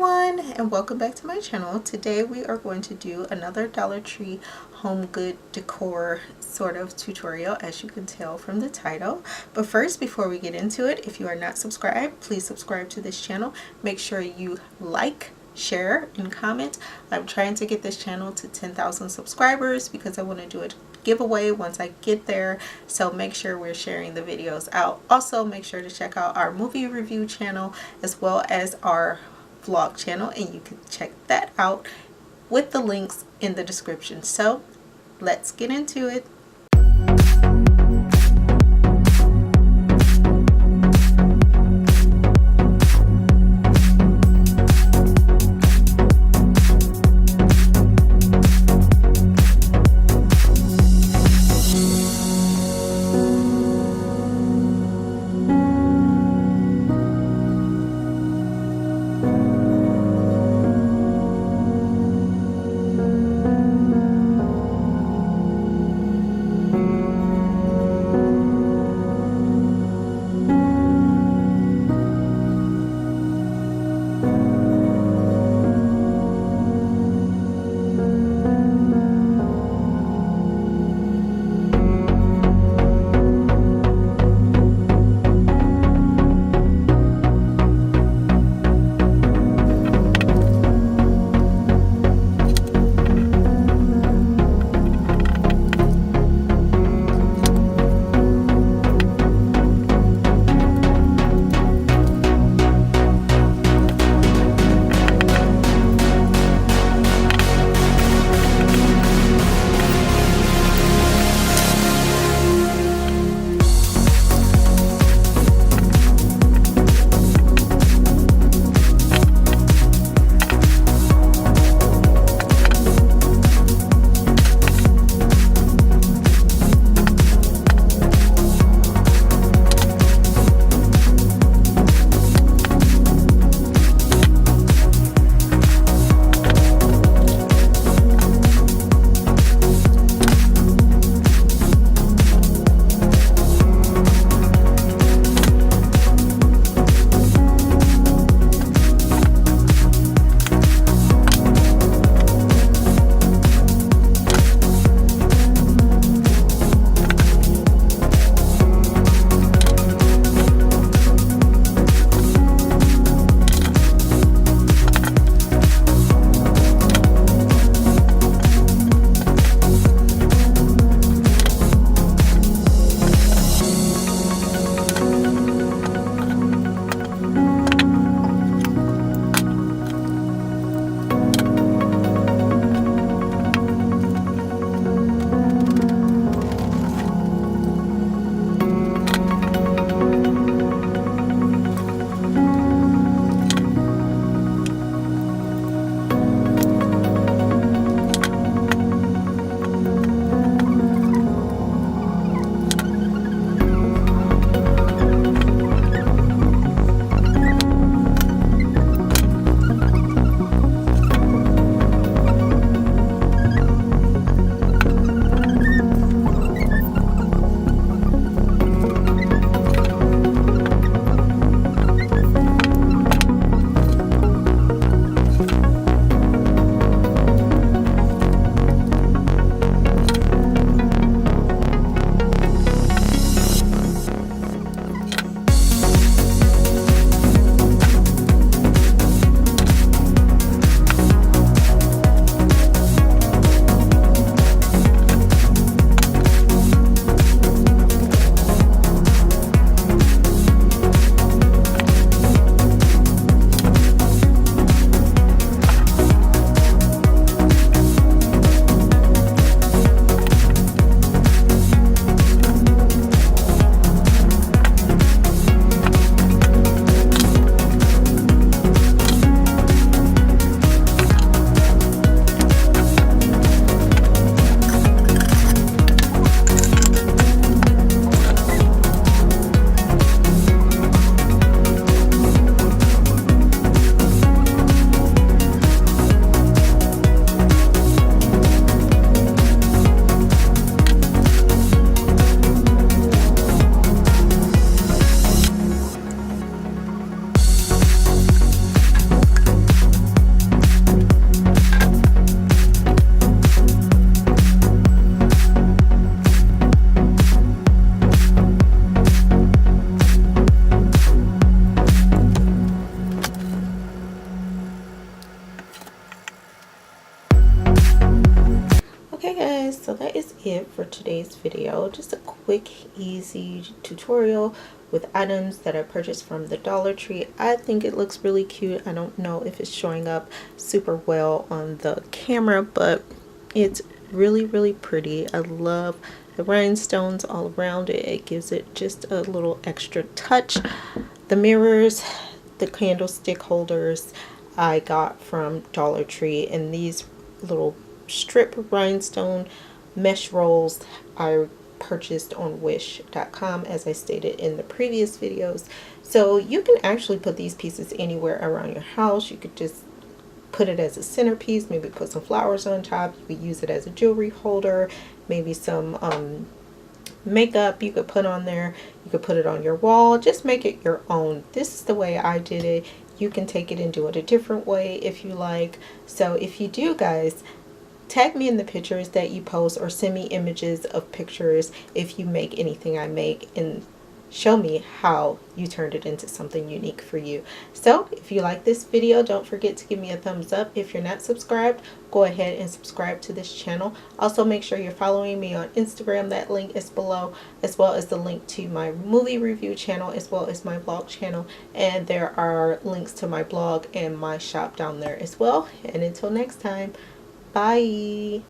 everyone, and welcome back to my channel. Today we are going to do another Dollar Tree home good decor sort of tutorial, as you can tell from the title. But first, before we get into it, if you are not subscribed, please subscribe to this channel. Make sure you like, share, and comment. I'm trying to get this channel to 10,000 subscribers because I want to do a giveaway once I get there, so make sure we're sharing the videos out. Also, make sure to check out our movie review channel as well as our vlog channel, and you can check that out with the links in the description. So let's get into it. for today's video. Just a quick, easy tutorial with items that I purchased from the Dollar Tree. I think it looks really cute. I don't know if it's showing up super well on the camera, but it's really pretty. I love the rhinestones all around it. It gives it just a little extra touch. The mirrors, the candlestick holders I got from Dollar Tree, and these little strip rhinestone mesh rolls I purchased on wish.com, as I stated in the previous videos. So you can actually put these pieces anywhere around your house. You could just put it as a centerpiece, maybe put some flowers on top. You could use it as a jewelry holder, maybe some makeup you could put on there. You could put it on your wall. Just make it your own. This is the way I did it. You can take it and do it a different way if you like. So if you do, guys, tag me in the pictures that you post, or send me images of pictures if you make anything I make, and show me how you turned it into something unique for you. So if you like this video, don't forget to give me a thumbs up. If you're not subscribed, go ahead and subscribe to this channel. Also, make sure you're following me on Instagram. That link is below, as well as the link to my movie review channel, as well as my vlog channel. And there are links to my blog and my shop down there as well. And until next time, bye.